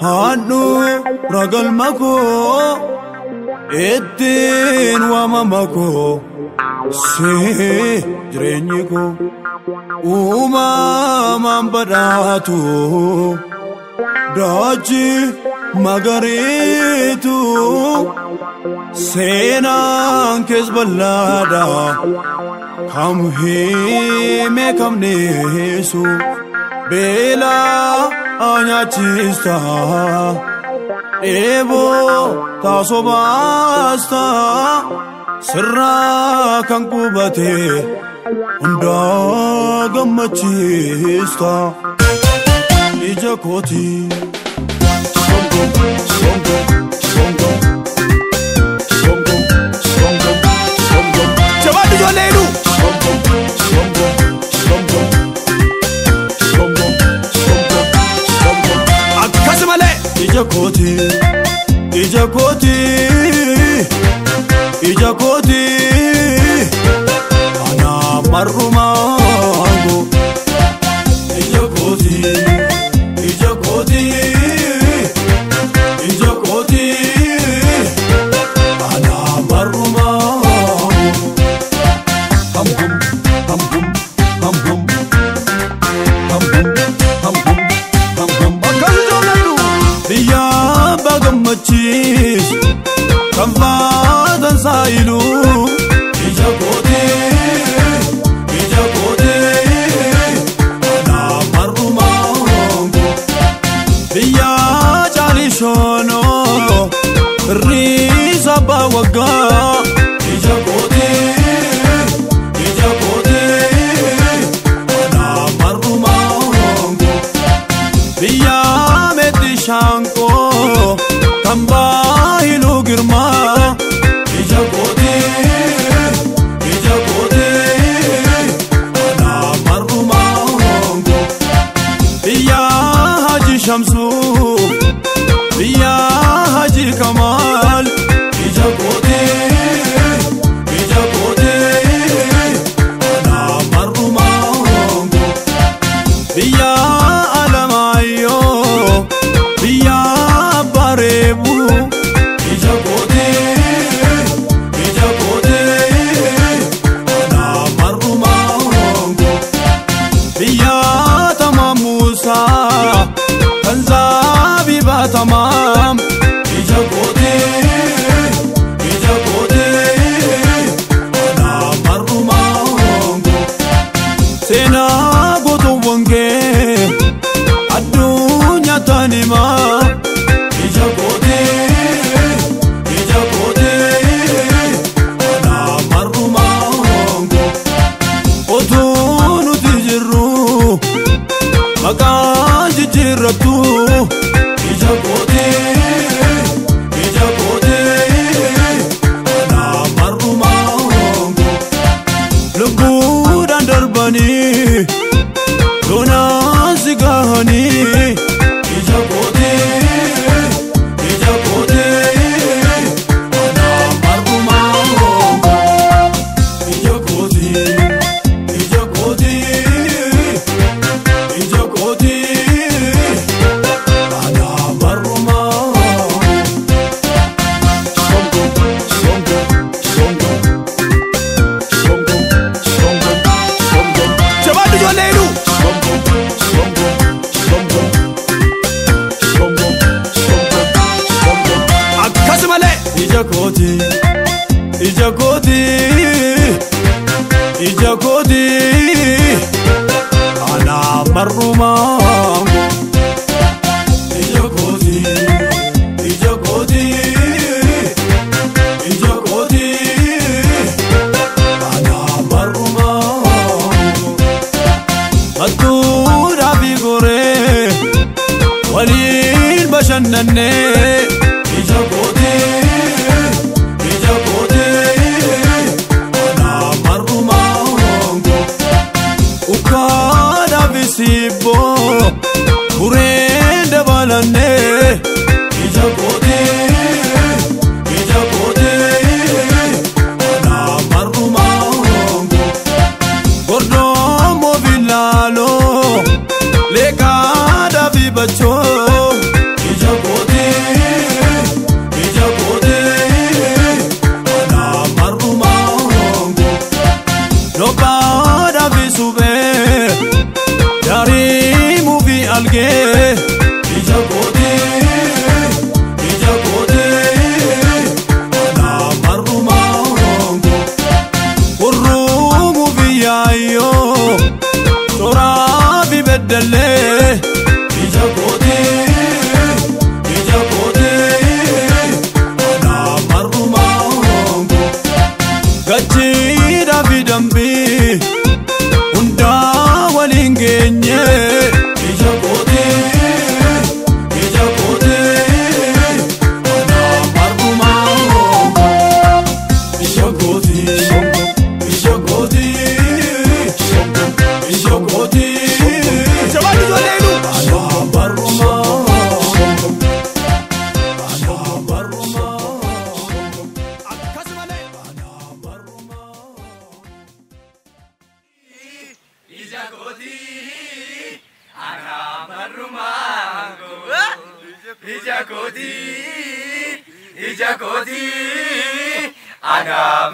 hannu ragal mako ettin wamamako se jirenyiko umamam badatu daji magaritu senan kesbalada kam hime kam nesu bela anya chista ebo tasobasta sirra kan kubate unda gamachista ijakoti songo songo songo songo songo songo chabadi joneru songo songo songo songo songo songo akasmale ijakoti ijakoti ijakoti ana marumango ijakoti ijakoti ijakoti ana marumango hum hum hum hum hum hum hum hum hum hum hum akazolenu diya bagamachis kavadan sailu ijakoti ijakoti ana marumango diya jalishona risa bawaga ijakoti ijakoti ana marumango diya metishanko kamba ilu girma ijakoti ijakoti ana marumango diya haji shamsu diya haji kamal ijakoti ijakoti ana marumango diya alamayo diya barebu ijakoti ijakoti ana marumango diya tamamusa kanzabi batamam ijakoti ijakoti ana marumango sena goto wonge adunya tanima ijakoti ijakoti ana marumango otunu tijiru makanji jiratu ijakoti ijakoti ana marumango lubudan darbani lona sigahani ijakoti ijakoti ana marumango ijakoti ijakoti ijakoti ana marumango songo songo songo songo songo songo chabadi joneru songo songo songo songo songo songo akasmale ijakoti ijakoti ijakoti ana marumango ijakoti ijakoti ijakoti ana marumango atura bigore walil bashanne ijakoti ijakoti ana marumango ukada visibo urende balane ijakoti ijakoti ana marumango gordo mobilalo lekada bibacho ija koti, ana